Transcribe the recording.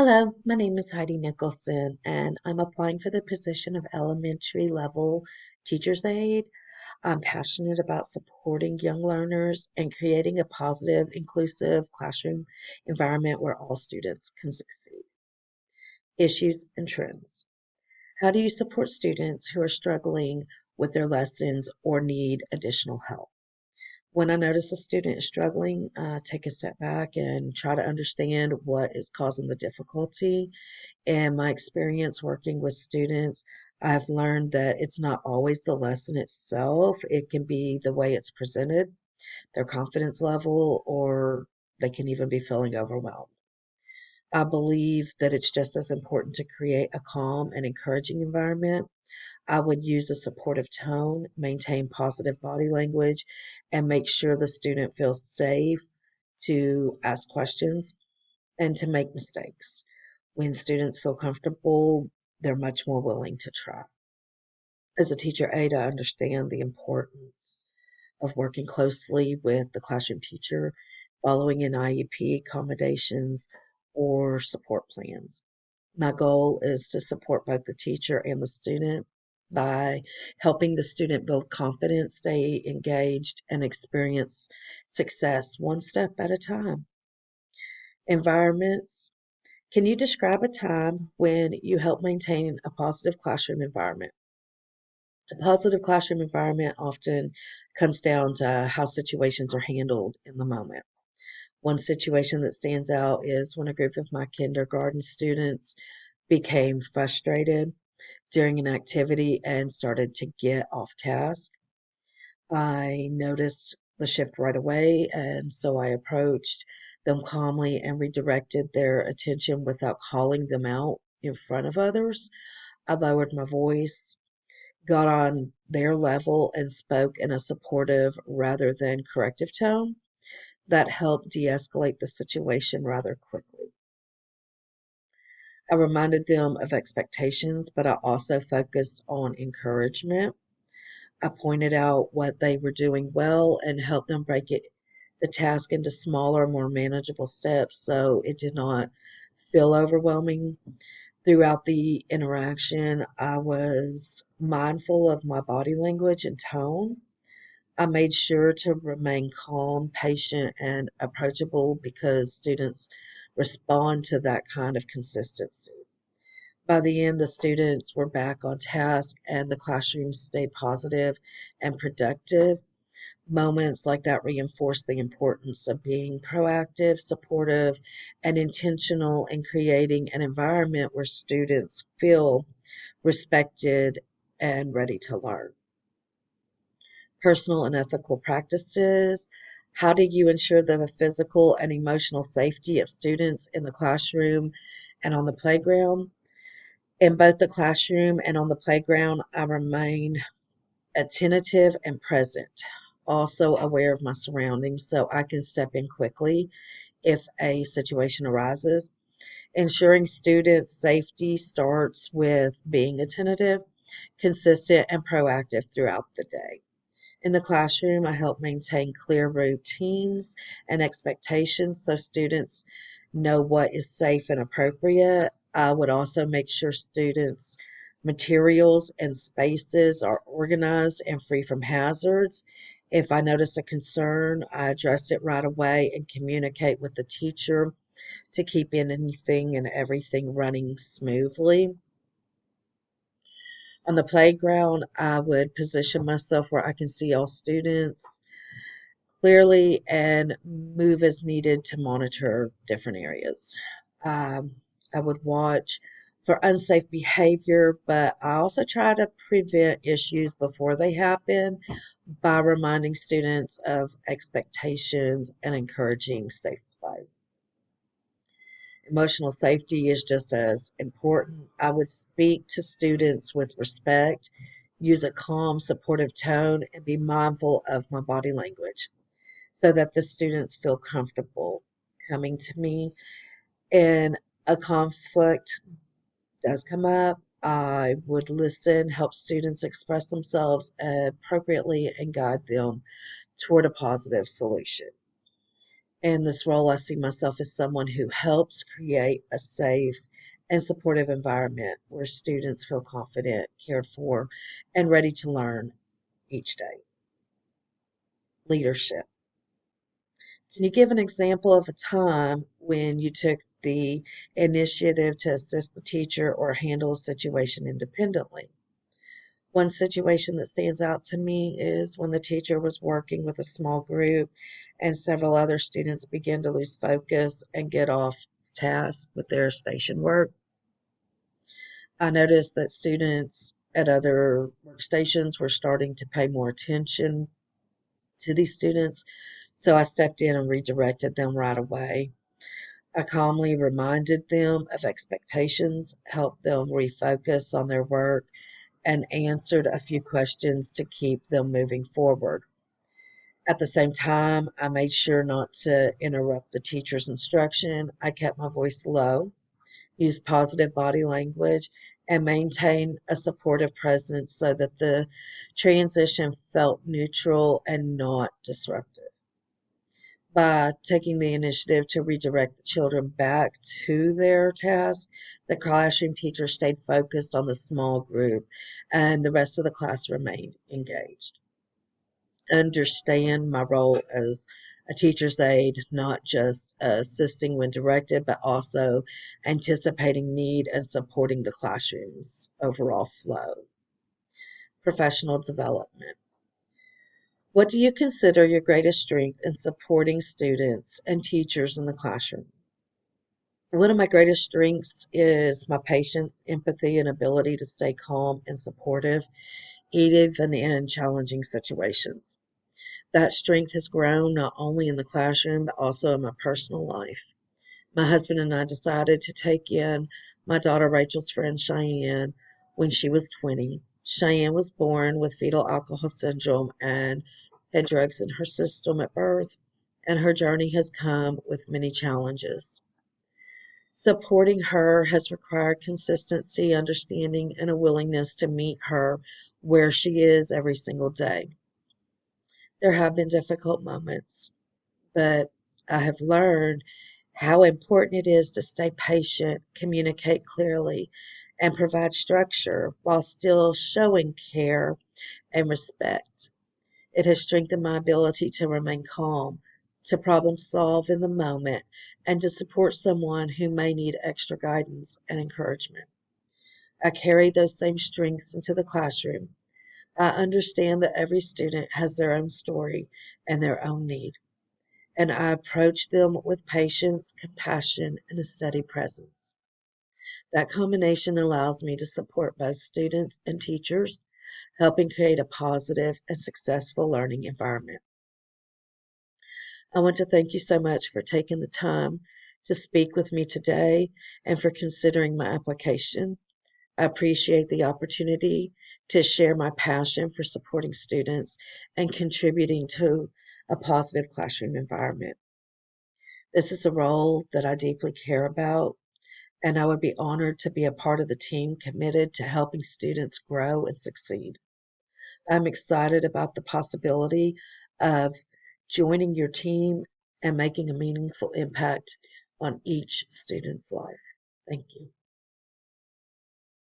Hello, my name is Heidi Nicholson, and I'm applying for the position of elementary level teacher's aide. I'm passionate about supporting young learners and creating a positive, inclusive classroom environment where all students can succeed. Issues and trends. How do you support students who are struggling with their lessons or need additional help? When I notice a student is struggling, take a step back and try to understand what is causing the difficulty. In my experience working with students, I've learned that it's not always the lesson itself. It can be the way it's presented, their confidence level, or they can even be feeling overwhelmed. I believe that it's just as important to create a calm and encouraging environment. I would use a supportive tone, maintain positive body language, and make sure the student feels safe to ask questions and to make mistakes. When students feel comfortable, they're much more willing to try. As a teacher aide, I understand the importance of working closely with the classroom teacher, following an IEP, accommodations, or support plans. My goal is to support both the teacher and the student by helping the student build confidence, stay engaged, and experience success one step at a time. Environments. Can you describe a time when you help maintain a positive classroom environment? A positive classroom environment often comes down to how situations are handled in the moment. One situation that stands out is when a group of my kindergarten students became frustrated during an activity and started to get off task. I noticed the shift right away, and so I approached them calmly and redirected their attention without calling them out in front of others. I lowered my voice, got on their level, and spoke in a supportive rather than corrective tone. That helped de escalate the situation rather quickly. I reminded them of expectations, but I also focused on encouragement. I pointed out what they were doing well and helped them the task into smaller, more manageable steps so it did not feel overwhelming. Throughout the interaction, I was mindful of my body language and tone. I made sure to remain calm, patient, and approachable because students respond to that kind of consistency. By the end, the students were back on task and the classroom stayed positive and productive. Moments like that reinforce the importance of being proactive, supportive, and intentional in creating an environment where students feel respected and ready to learn. Personal and ethical practices. How do you ensure the physical and emotional safety of students in the classroom and on the playground? In both the classroom and on the playground, I remain attentive and present, also aware of my surroundings so I can step in quickly if a situation arises. Ensuring students' safety starts with being attentive, consistent, and proactive throughout the day. In the classroom, I help maintain clear routines and expectations so students know what is safe and appropriate. I would also make sure students' materials and spaces are organized and free from hazards. If I notice a concern, I address it right away and communicate with the teacher to keep anything and everything running smoothly. On the playground, I would position myself where I can see all students clearly and move as needed to monitor different areas. Um, I would watch for unsafe behavior, but I also try to prevent issues before they happen by reminding students of expectations and encouraging safe play. Emotional safety is just as important. I would speak to students with respect, use a calm, supportive tone, and be mindful of my body language so that the students feel comfortable coming to me. And a conflict does come up, I would listen, help students express themselves appropriately, and guide them toward a positive solution. In this role, I see myself as someone who helps create a safe and supportive environment where students feel confident, cared for, and ready to learn each day. Leadership. Can you give an example of a time when you took the initiative to assist the teacher or handle a situation independently? One situation that stands out to me is when the teacher was working with a small group and several other students began to lose focus and get off task with their station work. I noticed that students at other workstations were starting to pay more attention to these students, so I stepped in and redirected them right away. I calmly reminded them of expectations, helped them refocus on their work, and answered a few questions to keep them moving forward. At the same time, I made sure not to interrupt the teacher's instruction. I kept my voice low, used positive body language, and maintained a supportive presence so that the transition felt neutral and not disruptive. By taking the initiative to redirect the children back to their task, the classroom teacher stayed focused on the small group and the rest of the class remained engaged. Understand my role as a teacher's aide, not just assisting when directed, but also anticipating need and supporting the classroom's overall flow. Professional development. What do you consider your greatest strength in supporting students and teachers in the classroom? One of my greatest strengths is my patience, empathy, and ability to stay calm and supportive, even in challenging situations. That strength has grown not only in the classroom, but also in my personal life. My husband and I decided to take in my daughter Rachel's friend Cheyenne when she was 20. Cheyenne was born with fetal alcohol syndrome and had drugs in her system at birth, and her journey has come with many challenges. Supporting her has required consistency, understanding, and a willingness to meet her where she is every single day. There have been difficult moments, but I have learned how important it is to stay patient, communicate clearly, and provide structure while still showing care and respect. It has strengthened my ability to remain calm, to problem solve in the moment, and to support someone who may need extra guidance and encouragement. I carry those same strengths into the classroom. I understand that every student has their own story and their own need, and I approach them with patience, compassion, and a steady presence. That combination allows me to support both students and teachers, helping create a positive and successful learning environment. I want to thank you so much for taking the time to speak with me today and for considering my application. I appreciate the opportunity to share my passion for supporting students and contributing to a positive classroom environment. This is a role that I deeply care about, and I would be honored to be a part of the team committed to helping students grow and succeed. I'm excited about the possibility of joining your team and making a meaningful impact on each student's life. Thank you.